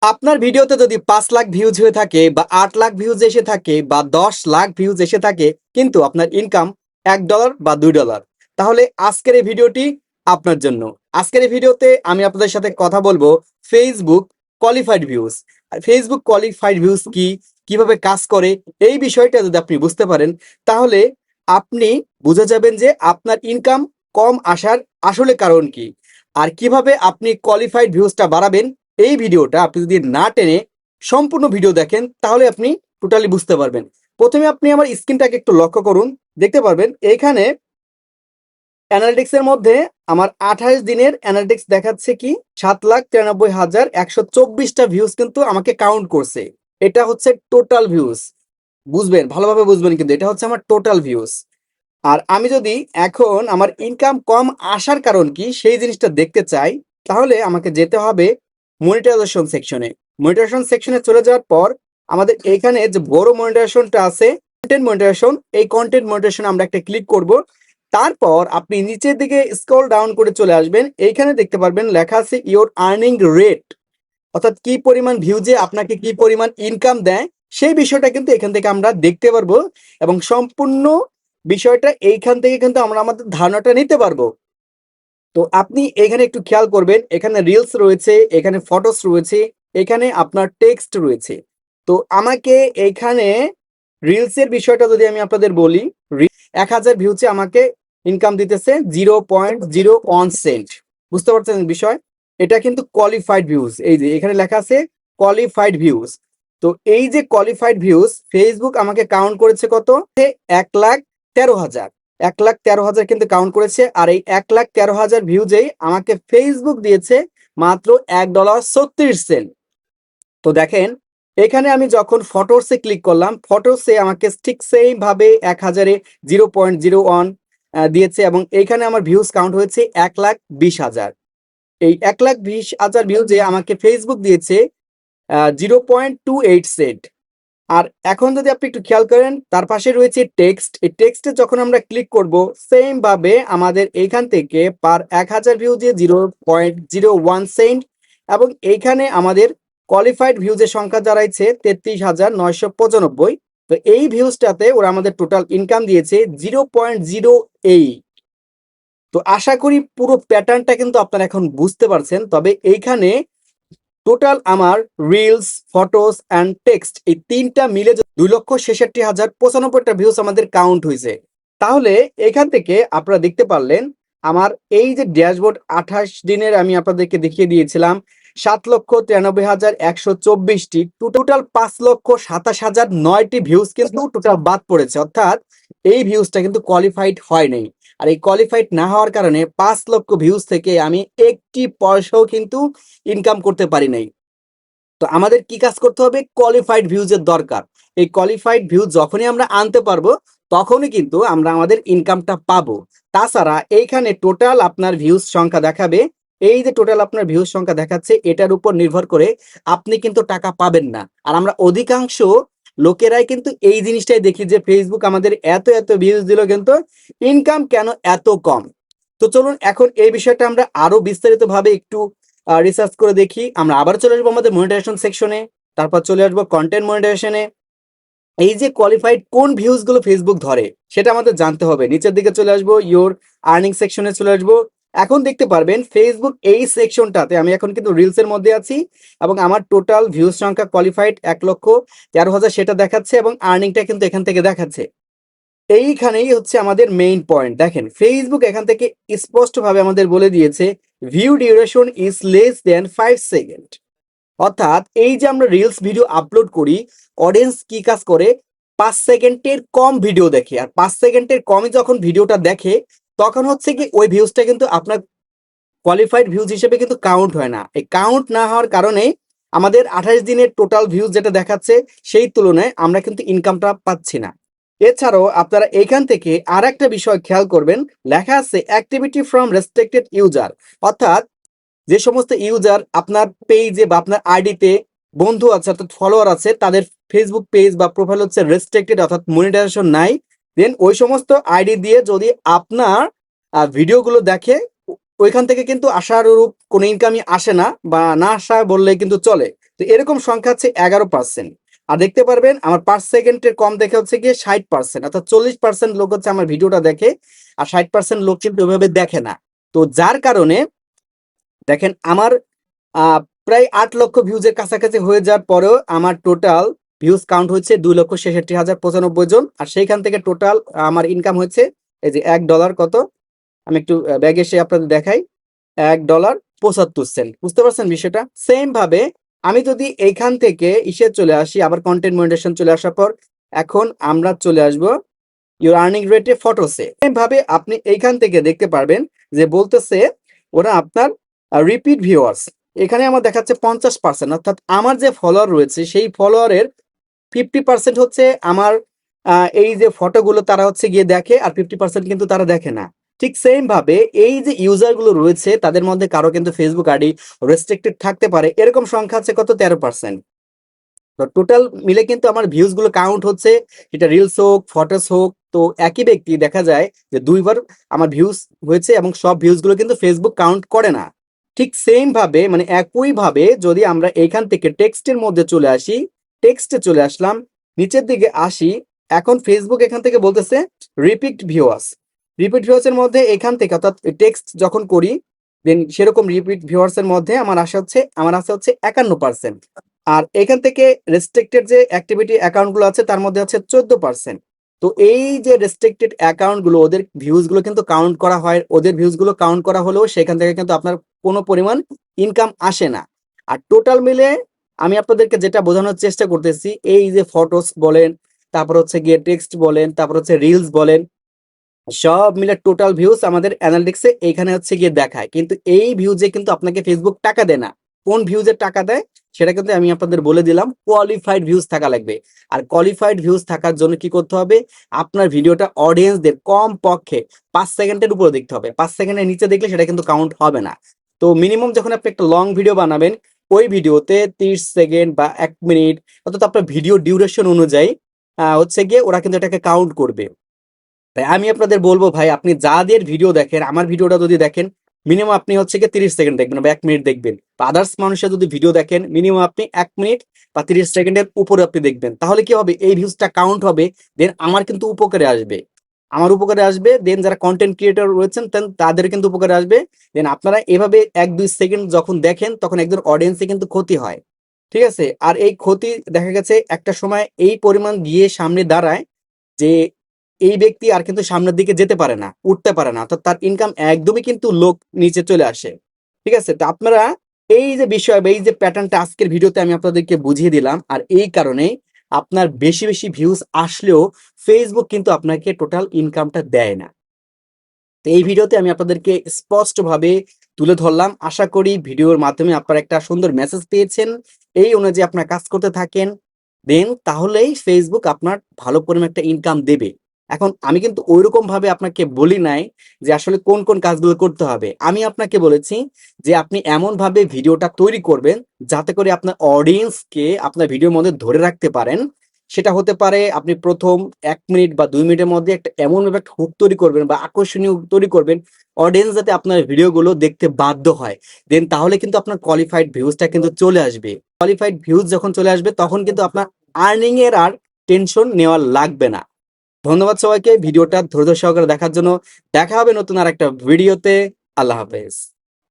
আপনার ভিডিওতে যদি 5 লাখ ভিউজ হয়ে থাকে বা 8 লাখ ভিউজ এসে থাকে বা 10 লাখ ভিউজ এসে থাকে, কিন্তু আপনার ইনকাম $1 বা $2, তাহলে আজকের এই ভিডিওটি আপনার জন্য। আজকের এই ভিডিওতে আমি আপনাদের সাথে কথা বলবো ফেসবুক কোয়ালিফাইড ভিউজ। আর ফেসবুক কোয়ালিফাইড ভিউজ কি, কিভাবে কাজ করে, এই বিষয়টা যদি আপনি বুঝতে পারেন, তাহলে আপনি বুঝে যাবেন যে আপনার ইনকাম কম আসার আসলে কারণ কি, আর কিভাবে আপনি কোয়ালিফাইড ভিউজটা বাড়াবেন। এই ভিডিওটা আপনি যদি না টেনে সম্পূর্ণ ভিডিও দেখেন, তাহলে আপনি টোটালি বুঝতে পারবেন। প্রথমে আপনি আমার স্ক্রিনটাকে একটু লক্ষ্য করুন, দেখতে পারবেন এইখানে অ্যানালিটিক্সের মধ্যে আমার 28 দিনের অ্যানালিটিক্স দেখাচ্ছে কি 7,93,124টা ভিউজ কিন্তু আমাকে কাউন্ট করছে। এটা হচ্ছে টোটাল ভিউজ, বুঝবেন, ভালোভাবে বুঝবেন, কিন্তু এটা হচ্ছে আমার টোটাল ভিউজ। আর আমি যদি এখন আমার ইনকাম কম আসার কারণ কি সেই জিনিসটা দেখতে চাই, তাহলে আমাকে যেতে হবে মনিটাইজেশন সেকশনে। মনিটাইজেশন সেকশনে চলে যাওয়ার পর আমাদের এখানে যে বড় মনিটাইজেশনটা আছে, কন্টেন্ট মনিটাইজেশন, এই কন্টেন্ট মনিটাইজেশন আমরা একটা ক্লিক করব। তারপর আপনি নিচের দিকে স্ক্রল ডাউন করে চলে আসবেন, এইখানে দেখতে পারবেন লেখা আছে ইওর আর্নিং রেট, অর্থাৎ কি পরিমাণ ভিউজে আপনাকে কি পরিমাণ ইনকাম দেয়, সেই বিষয়টা কিন্তু এখান থেকে আমরা দেখতে পারবো। এবং সম্পূর্ণ বিষয়টা এইখান থেকে কিন্তু আমরা আমাদের ধারণাটা নিতে পারবো। তো আপনি এখানে একটু খেয়াল করবেন, এখানে রিলস রয়েছে, এখানে ফটোস রয়েছে, এখানে আপনার টেক্সট রয়েছে। তো আমাকে এখানে রিলসের বিষয়টা যদি আমি আপনাদের বলি, 1,000 ভিউজে আমাকে ইনকাম দিতেছে 0.01 সেন্ট। বুঝতে পারছেন বিষয়? এটা কিন্তু কোয়ালিফাইড ভিউজ, এই যে এখানে লেখা আছে কোয়ালিফাইড ভিউজ। তো এই যে কোয়ালিফাইড ভিউজ ফেসবুক আমাকে কাউন্ট করেছে কত, 1,13,000। 1,13,000 কিন্তু কাউন্ট করেছে, আর এই 1,13,000 ভিউজেই আমাকে ফেসবুক দিয়েছে মাত্র $1.36। তো দেখেন, এখানে আমি যখন ফটোসে ক্লিক করলাম, ফটোসে আমাকে ঠিক সেম ভাবে 1,000-এ 0.01 দিয়েছে, এবং এইখানে আমার ভিউজ কাউন্ট হয়েছে 1,20,000। এই 1,20,000 ভিউজে আমাকে ফেসবুক দিয়েছে 0.28 সেন্ট। আর এখন যদি আপনি একটু খেয়াল করেন, তার পাশে রয়েছে টেক্সট। এই টেক্সটে যখন আমরা ক্লিক করব, সেম ভাবে আমাদের এইখান থেকে পার 1,000 ভিউজে 0.01 সেন্ট, এবং এইখানে আমাদের কোয়ালিফাইড ভিউজের সংখ্যা দাঁড়াইছে 33,995। তো এই ভিউজটাতে ওরা আমাদের টোটাল ইনকাম দিয়েছে 0.08। তো আশা করি পুরো প্যাটার্নটা কিন্তু আপনারা এখন বুঝতে পারছেন। তবে এইখানে টোটাল আমার রিলস, ফটোস অ্যান্ড টেক্সট, এই তিনটা মিলে 2,66,095টা ভিউজ আমাদের কাউন্ট হয়েছে। তাহলে এখান থেকে আপনারা দেখতে পারলেন আমার এই যে ড্যাশবোর্ড 28 দিনের আমি আপনাদেরকে দেখিয়ে দিয়েছিলাম 7,93,124টি, টোটাল 5,27,009টি ভিউজ কিন্তু টোটাল বাদ পড়েছে, অর্থাৎ এই ভিউজটা কিন্তু কোয়ালিফাইড হয় নাই। আর এই কোয়ালিফাইড না হওয়ার কারণে 5 লক্ষ ভিউজ থেকে আমি একটি পয়সাও কিন্তু ইনকাম করতে পারি নাই। তো আমাদের কি কাজ করতে হবে, কোয়ালিফাইড ভিউজের দরকার। এই কোয়ালিফাইড ভিউজ যখনই আমরা আনতে পারবো, তখনই কিন্তু আমরা আমাদের ইনকামটা পাবো। তাছাড়া এইখানে টোটাল আপনার ভিউজ সংখ্যা দেখাবে, এই যে টোটাল আপনার ভিউজ সংখ্যা দেখাচ্ছে, এটার উপর নির্ভর করে আপনি কিন্তু টাকা পাবেন না। আর আমরা অধিকাংশ লোকেরাই কিন্তু এই জিনিসটাই দেখি যে ফেসবুক আমাদের এত এত ভিউজ দিল, কিন্তু ইনকাম কেন এত কম। তো চলুন এখন এই বিষয়টা আমরা আরো বিস্তারিত ভাবে একটু রিসার্চ করে দেখি। আমরা আবার চলে আসবো আমাদের মনিটাইজেশন সেকশনে, তারপর চলে আসবো কন্টেন্ট মনিটাইজেশনে। এই যে কোয়ালিফাইড কোন ভিউজ গুলো ফেসবুক ধরে সেটা আমাদের জানতে হবে। নিচের দিকে চলে আসবো, ইওর আর্নিং সেকশনে চলে আসবো। এখন দেখতে পারবেন ফেসবুক এই সেকশনটাতে আমি এখন কিন্তু রিলস এর মধ্যে আছি, এবং আমার টোটাল ভিউজ সংখ্যা কোয়ালিফাইড 1,13,000 সেটা দেখাচ্ছে, এবং আর্নিংটা কিন্তু এখান থেকে দেখাচ্ছে। এইখানেই হচ্ছে আমাদের মেইন পয়েন্ট। দেখেন ফেসবুক এখান থেকে স্পষ্টভাবে আমাদের বলে দিয়েছে view duration is less than 5 second. অর্থাৎ এই যে আমরা রিলস ভিডিও আপলোড করি, অডিয়েন্স কি কাজ করে, 5 সেকেন্ডের কম ভিডিও দেখে। আর 5 সেকেন্ডের কমই যখন ভিডিওটা দেখে, তখন হচ্ছে কি ওই ভিউজটা কিন্তু আপনার কোয়ালিফাইড ভিউজ হিসেবে কিন্তু কাউন্ট হয় না। এই কাউন্ট না হওয়ার কারণে আমাদের 28 দিনের টোটাল ভিউজ যেটা দেখাচ্ছে, সেই তুলনায় আমরা কিন্তু ইনকামটা পাচ্ছি না। এছাড়াও আপনারা এখান থেকে আর একটা বিষয় খেয়াল করবেন, লেখা আছে অ্যাক্টিভিটি ফ্রম রেস্ট্রিক্টেড ইউজার, অর্থাৎ যে সমস্ত ইউজার আপনার পেজে বা আপনার আইডিতে বন্ধু আছে, অর্থাৎ ফলোয়ার আছে, তাদের ফেসবুক পেজ বা প্রোফাইল হচ্ছে রেস্ট্রিক্টেড, অর্থাৎ মনিটাইজেশন নাই, দেন ওই সমস্ত আইডি দিয়ে যদি আপনার ভিডিওগুলো দেখে, ওইখান থেকে কিন্তু আশানুরূপ কোনো ইনকামই আসে না, বা না আসা বললে কিন্তু চলে। তো এরকম সংখ্যা হচ্ছে 11%। আর দেখতে পারবেন আমার পার সেকেন্ডের কম দেখে হচ্ছে গিয়ে 60%, অর্থাৎ 40% লোক হচ্ছে আমার ভিডিওটা দেখে, আর 60% লোক কিন্তু ওইভাবে দেখে না। তো যার কারণে দেখেন আমার প্রায় 8 লক্ষ ভিউজের কাছাকাছি হয়ে যাওয়ার পরেও আমার টোটাল ভিউজ কাউন্ট হচ্ছে 2,66,095 জন। আর সেইখান থেকে টোটাল আমার ইনকাম হচ্ছে এই যে $1 কত, আমি একটু ব্যাগে এসে আপনাদের দেখাই, $1.75। বুঝতে পারছেন বিষয়টা? সেম ভাবে আমি যদি এইখান থেকে ইসে চলে আসি, আবার কন্টেন্ট মনিটাইজেশন চলে আসার পর এখন আমরা চলে আসব ইউর আর্নিং রেটে ফটোসে। সেম ভাবে আপনি এইখান থেকে দেখতে পারবেন যে বলতেছে ওরা আপনার রিপিট ভিউয়ার্স, এখানে আমার দেখাচ্ছে 50%, অর্থাৎ আমার যে ফলোয়ার রয়েছে সেই ফলোয়ারের 50% হচ্ছে আমার এই যে ফটোগুলো তারা হচ্ছে গিয়ে দেখে, আর 50% কিন্তু তারা দেখে না। ঠিক সেম ভাবে এই যে ইউজার গুলো রয়েছে তাদের মধ্যে কারো কিন্তু ফেসবুক আইডি রেস্ট্রিক্টেড থাকতে পারে, এরকম সংখ্যা আছে কত 13%। তো টোটাল মিলে কিন্তু আমার ভিউজ গুলো কাউন্ট হচ্ছে, এটা রিলস হোক ফটোস হোক। তো একই ব্যক্তি দেখা যায় যে 2বার আমার ভিউজ হয়েছে এবং সব ভিউজ গুলো কিন্তু ফেসবুক কাউন্ট করে না। ঠিক সেম ভাবে মানে একই ভাবে যদি আমরা এখান থেকে টেক্সটের মধ্যে চলে আসি, টেক্সটে চলে আসলাম, নিচের দিকে আসি, এখন ফেসবুক এখান থেকে বলতেছে রিপিট ভিউয়ার্স। রিপিট ভিউয়ার্স এর মধ্যে এখান থেকে অর্থাৎ টেক্সট যখন করি দেন সেরকম রিপিট ভিউয়ার্স এর মধ্যে আমার আসে হচ্ছে 51%। আর এখান থেকে রেস্ট্রিক্টেড যে অ্যাক্টিভিটি অ্যাকাউন্ট গুলো আছে তার মধ্যে আছে 14%। তো এই যে রেস্ট্রিক্টেড অ্যাকাউন্ট গুলো ওদের ভিউজ গুলো কিন্তু কাউন্ট করা হয়, ওদের ভিউজ গুলো কাউন্ট করা হলেও সেখান থেকে কিন্তু আপনার কোনো পরিমাণ ইনকাম আসে না। আর টোটাল মিলে আমি আপনাদেরকে যেটা বোঝানোর চেষ্টা করতেছি, এই যে ফটোস বলেন, তারপর হচ্ছে গিয়ে টেক্সট বলেন, তারপর হচ্ছে রিলস বলেন, সব মিলে টোটাল ভিউজ আমাদের অ্যানালিটিক্সে এইখানে হচ্ছে গিয়ে দেখায়। কিন্তু এই ভিউজে কিন্তু আপনাকে ফেসবুক টাকা দেয় না। কোন ভিউজের টাকা দেয় সেটা কিন্তু আমি আপনাদের বলে দিলাম, কোয়ালিফাইড ভিউজ থাকা লাগবে। আর কোয়ালিফাইড ভিউজ থাকার জন্য কি করতে হবে, আপনার ভিডিওটা অডিয়েন্সদের কম পক্ষে 5 সেকেন্ডের উপরে দেখতে হবে। 5 সেকেন্ডের নিচে দেখলে সেটা কিন্তু কাউন্ট হবে না। তো মিনিমাম যখন আপনি একটা লং ভিডিও বানাবেন, ওই ভিডিওতে 30 সেকেন্ড বা 1 মিনিট, অর্থাৎ আপনার ভিডিও ডিউরেশন অনুযায়ী হচ্ছে গিয়ে ওরা কিন্তু এটাকে কাউন্ট করবে। তাই আমি আপনাদের বলবো ভাই, আপনি যাদের ভিডিও দেখেন, আমার ভিডিওটা যদি দেখেন মিনিমাম আপনি হচ্ছে গিয়ে 30 সেকেন্ড দেখবেন বা 1 মিনিট দেখবেন। আদার্স মানুষের যদি ভিডিও দেখেন মিনিমাম আপনি 1 মিনিট বা 30 সেকেন্ডের উপরে আপনি দেখবেন। তাহলে কি হবে, এই ভিউজটা কাউন্ট হবে, দেন আমার কিন্তু উপকারে আসবে, আমার উপকারে আসবে, দেন যারা কন্টেন্ট ক্রিয়েটর রয়েছেন তাদের কিন্তু উপকারে আসবে। দেন আপনারা এভাবে 1-2 সেকেন্ড যখন দেখেন তখন একজন অডিয়েন্সে কিন্তু ক্ষতি হয়। ঠিক আছে? আর এই ক্ষতি দেখা গেছে একটা সময় এই পরিমাণ গিয়ে সামনে দাঁড়ায় যে এই ব্যক্তি আর কিন্তু সামনের দিকে যেতে পারে না, উঠতে পারে না, অর্থাৎ তার ইনকাম একদমই কিন্তু লোক নিচে চলে আসে। ঠিক আছে? তো আপনারা এই যে বিষয় বা এই যে প্যাটার্নটা আজকের ভিডিওতে আমি আপনাদেরকে বুঝিয়ে দিলাম, আর এই কারণে আপনার বেশি বেশি ভিউজ আসলেও ফেসবুক কিন্তু আপনাকে টোটাল ইনকামটা দেয় না। তো এই ভিডিওতে আমি আপনাদেরকে স্পষ্টভাবে তুলে ধরলাম। আশা করি ভিডিওর মাধ্যমে আপনারা একটা সুন্দর মেসেজ পেয়েছেন। এই অনুযায়ী আপনারা কাজ করতে থাকেন, দেন তাহলেই ফেসবুক আপনার ভালো পরিমাণ একটা ইনকাম দেবে। এখন আমি কিন্তু ঐরকম ভাবে আপনাকে বলি নাই যে আসলে কোন কোন কাজগুলো করতে হবে। আমি আপনাকে বলেছি যে আপনি এমন ভাবে ভিডিওটা তৈরি করবেন যাতে করে আপনার অডিয়েন্সকে আপনার ভিডিওর মধ্যে ধরে রাখতে পারেন। সেটা হতে পারে আপনি প্রথম 1 মিনিট বা 2 মিনিটের মধ্যে একটা এমনভাবে একটা হুক তৈরি করবেন বা আকর্ষণীয় হুক তৈরি করবেন, অডিয়েন্স যাতে আপনার ভিডিওগুলো দেখতে বাধ্য হয়। দেন তাহলে কিন্তু আপনার কোয়ালিফাইড ভিউজটা কিন্তু চলে আসবে। কোয়ালিফাইড ভিউজ যখন চলে আসবে তখন কিন্তু আপনার আর্নিং এর আর টেনশন নেওয়া লাগবে না। ধন্যবাদ সবাইকে ভিডিওটা ধৈর্য সহকারে দেখার জন্য। দেখা হবে নতুন আরেকটা ভিডিওতে। আল্লাহ হাফেজ।